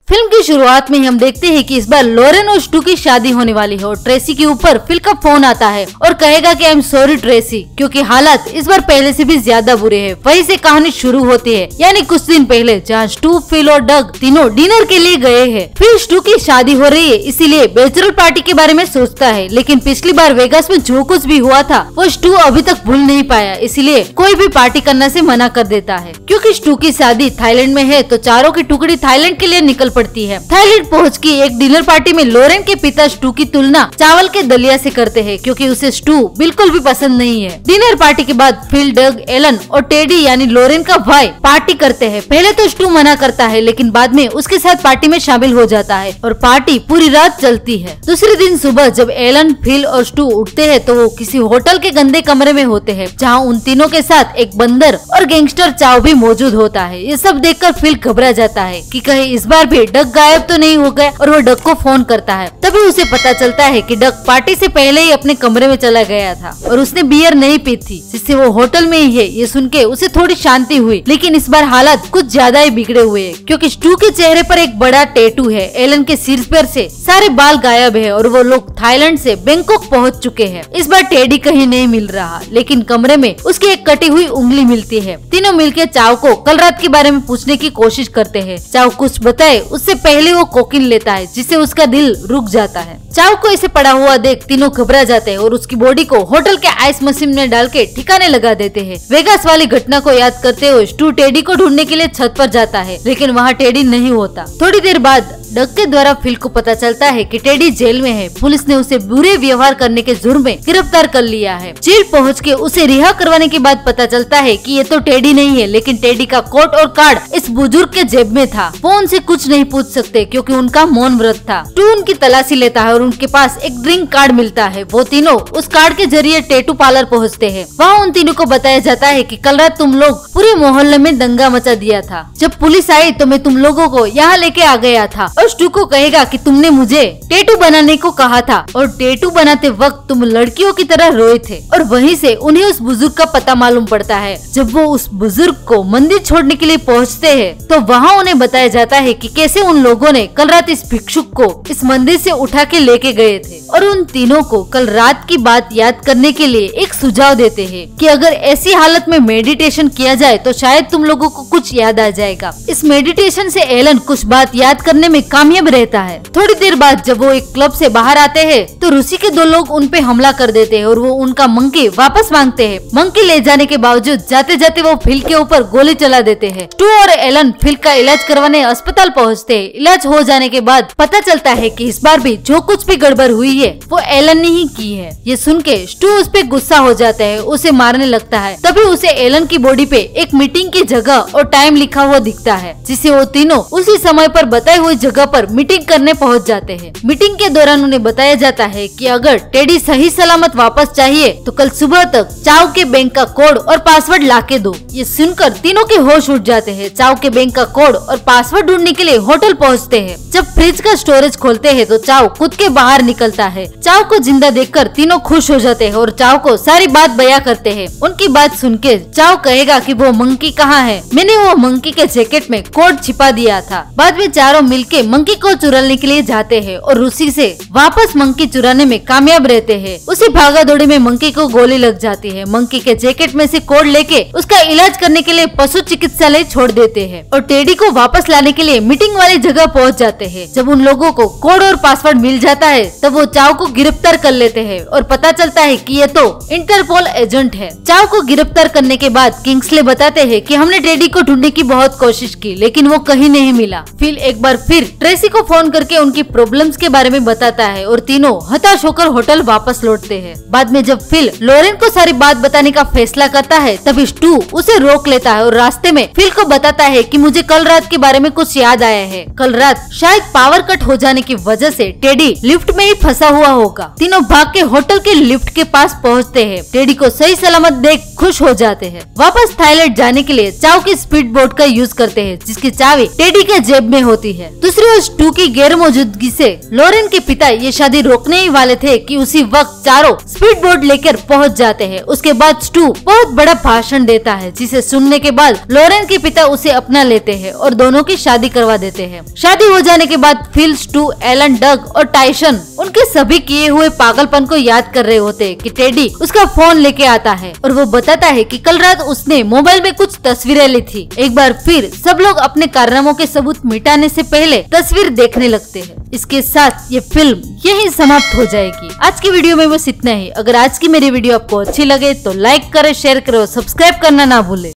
Film की शुरुआत में ही हम देखते हैं कि इस बार लॉरेन और स्टू की शादी होने वाली है और ट्रेसी के ऊपर फिल का फोन आता है और कहेगा कि आई एम सॉरी ट्रेसी, क्योंकि हालात इस बार पहले से भी ज्यादा बुरे हैं। वहीं से कहानी शुरू होती है, यानी कुछ दिन पहले, जहाँ स्टू, फिल और डग तीनों डिनर के लिए गए हैं। फिर स्टू की शादी हो रही है, इसीलिए बैचलर पार्टी के बारे में सोचता है, लेकिन पिछली बार वेगास में जो कुछ भी हुआ था वो स्टू अभी तक भूल नहीं पाया, इसीलिए कोई भी पार्टी करने से मना कर देता है। क्योंकि स्टू की शादी थाईलैंड में है तो चारों की टुकड़ी थाईलैंड के लिए निकल पड़ती है। थाईलैंड पहुँच की एक डिनर पार्टी में लॉरेन के पिता स्टू की तुलना चावल के दलिया से करते हैं, क्योंकि उसे स्टू बिल्कुल भी पसंद नहीं है। डिनर पार्टी के बाद फिल, डग, एलन और टेडी यानी लॉरेन का भाई पार्टी करते हैं। पहले तो स्टू मना करता है, लेकिन बाद में उसके साथ पार्टी में शामिल हो जाता है और पार्टी पूरी रात चलती है। दूसरे दिन सुबह जब एलन, फिल और स्टू उठते हैं तो वो किसी होटल के गंदे कमरे में होते हैं, जहाँ उन तीनों के साथ एक बंदर और गैंगस्टर चाव भी मौजूद होता है। ये सब देखकर फिल घबरा जाता है कि कहीं इस बार भी डग गायब तो नहीं हो गया, और वो डग को फोन करता है। तभी उसे पता चलता है कि डग पार्टी से पहले ही अपने कमरे में चला गया था और उसने बियर नहीं पी थी, जिससे वो होटल में ही है। ये सुन के उसे थोड़ी शांति हुई, लेकिन इस बार हालात कुछ ज्यादा ही बिगड़े हुए हैं, क्योंकि स्टू के चेहरे पर एक बड़ा टैटू है। एलन के सिर पर से सारे बाल गायब है और वो लोग थाईलैंड से बैंकॉक पहुंच चुके हैं। इस बार टेडी कहीं नहीं मिल रहा, लेकिन कमरे में उसकी एक कटी हुई उंगली मिलती है। तीनों मिलकर चाव को कल रात के बारे में पूछने की कोशिश करते हैं। चाव कुछ बताए उससे पहले वो कोकीन लेता है, जिससे उसका दिल रुक जाता है। चाव को इसे पड़ा हुआ देख तीनों घबरा जाते हैं और उसकी बॉडी को होटल के आइस मशीन में डाल के ठिकाने लगा देते हैं। वेगास वाली घटना को याद करते हुए स्टू टेडी को ढूंढने के लिए छत पर जाता है, लेकिन वहाँ टेडी नहीं होता। थोड़ी देर बाद डग के द्वारा फिल को पता चलता है कि टेडी जेल में है। पुलिस ने उसे बुरे व्यवहार करने के जुर्म में गिरफ्तार कर लिया है। जेल पहुंच के उसे रिहा करवाने के बाद पता चलता है कि ये तो टेडी नहीं है, लेकिन टेडी का कोट और कार्ड इस बुजुर्ग के जेब में था। वो उनसे कुछ नहीं पूछ सकते क्योंकि उनका मौन व्रत था। टू उनकी तलाशी लेता है और उनके पास एक ड्रिंक कार्ड मिलता है। वो तीनों उस कार्ड के जरिए टैटू पार्लर पहुँचते हैं। वहाँ उन तीनों को बताया जाता है कि कल रात तुम लोग पूरे मोहल्ले में दंगा मचा दिया था। जब पुलिस आई तो मैं तुम लोगों को यहाँ लेके आ गया था और स्टू को कहेगा कि तुमने मुझे टैटू बनाने को कहा था और टैटू बनाते वक्त तुम लड़कियों की तरह रोए थे। और वहीं से उन्हें उस बुजुर्ग का पता मालूम पड़ता है। जब वो उस बुजुर्ग को मंदिर छोड़ने के लिए पहुँचते हैं तो वहाँ उन्हें बताया जाता है कि कैसे उन लोगों ने कल रात इस भिक्षुक को इस मंदिर से उठा के लेके गए थे, और उन तीनों को कल रात की बात याद करने के लिए एक सुझाव देते हैं कि अगर ऐसी हालत में मेडिटेशन किया जाए तो शायद तुम लोगों को कुछ याद आ जाएगा। इस मेडिटेशन से एलन कुछ बात याद करने में कामयाब रहता है। थोड़ी देर बाद जब वो एक क्लब से बाहर आते हैं तो रूसी के दो लोग उन पे हमला कर देते हैं और वो उनका मंकी वापस मांगते हैं। मंकी ले जाने के बावजूद जाते जाते वो फिल के ऊपर गोली चला देते हैं। स्टू और एलन फिल का इलाज करवाने अस्पताल पहुँचते हैं। इलाज हो जाने के बाद पता चलता है कि इस बार भी जो कुछ भी गड़बड़ हुई है वो एलन ने ही की है। ये सुन के स्टू उस पे गुस्सा हो जाता है, उसे मारने लगता है। तभी उसे एलन की बॉडी पे एक मीटिंग की जगह और टाइम लिखा हुआ दिखता है, जिसे वो तीनों उसी समय पर बताई हुई जगह पर मीटिंग करने पहुंच जाते हैं। मीटिंग के दौरान उन्हें बताया जाता है कि अगर टेडी सही सलामत वापस चाहिए तो कल सुबह तक चाव के बैंक का कोड और पासवर्ड लाके दो। ये सुनकर तीनों के होश उठ जाते हैं। चाव के बैंक का कोड और पासवर्ड ढूंढने के लिए होटल पहुंचते हैं। जब फ्रिज का स्टोरेज खोलते हैं तो चाव खुद के बाहर निकलता है। चाव को जिंदा देखकर तीनों खुश हो जाते हैं और चाव को सारी बात बयां करते हैं। उनकी बात सुन के चाव कहेगा कि वो मंकी कहाँ है, मैंने वो मंकी के जैकेट में कोड छिपा दिया था। बाद में चारों मिलके मंकी को चुराने के लिए जाते हैं और रूसी से वापस मंकी चुराने में कामयाब रहते हैं। उसी भागा दौड़ी में मंकी को गोली लग जाती है। मंकी के जैकेट में से कोड लेके उसका इलाज करने के लिए पशु चिकित्सालय छोड़ देते हैं और टेडी को वापस लाने के लिए मीटिंग वाली जगह पहुंच जाते हैं। जब उन लोगों को कोड और पासवर्ड मिल जाता है तब वो चाव को गिरफ्तार कर लेते हैं और पता चलता है कि ये तो इंटरपोल एजेंट है। चाव को गिरफ्तार करने के बाद किंग्सले बताते हैं कि हमने टेडी को ढूंढने की बहुत कोशिश की, लेकिन वो कहीं नहीं मिला। फिल एक बार फिर ट्रेसी को फोन करके उनकी प्रॉब्लम्स के बारे में बताता है और तीनों हताश होकर होटल वापस लौटते हैं। बाद में जब फिल लॉरेन को सारी बात बताने का फैसला करता है तभी स्टू उसे रोक लेता है और रास्ते में फिल को बताता है कि मुझे कल रात के बारे में कुछ याद आया है। कल रात शायद पावर कट हो जाने की वजह से टेडी लिफ्ट में ही फंसा हुआ होगा। तीनों भाग के होटल के लिफ्ट के पास पहुंचते हैं। टेडी को सही सलामत देख खुश हो जाते हैं। वापस थाईलैंड जाने के लिए चाव की स्पीड बोट का यूज करते हैं, जिसकी चाबी टेडी के जेब में होती है। दूसरी और स्टू की गैर मौजूदगी से लॉरेन के पिता ये शादी रोकने ही वाले थे कि उसी वक्त चारों स्पीड बोट लेकर पहुंच जाते हैं। उसके बाद स्टू बहुत बड़ा भाषण देता है, जिसे सुनने के बाद लॉरेन के पिता उसे अपना लेते हैं और दोनों की शादी करवा देते हैं। शादी हो जाने के बाद फिल, स्टू, एलन, डग और टाइसन उनके सभी किए हुए पागलपन को याद कर रहे होते कि टेडी उसका फोन लेके आता है और वो बताता है कि कल रात उसने मोबाइल में कुछ तस्वीरें ली थी। एक बार फिर सब लोग अपने कारनामों के सबूत मिटाने से पहले तस्वीर देखने लगते हैं। इसके साथ ये फिल्म यहीं समाप्त हो जाएगी। आज की वीडियो में बस इतना ही। अगर आज की मेरी वीडियो आपको अच्छी लगे तो लाइक करें, शेयर करें और सब्सक्राइब करना ना भूले।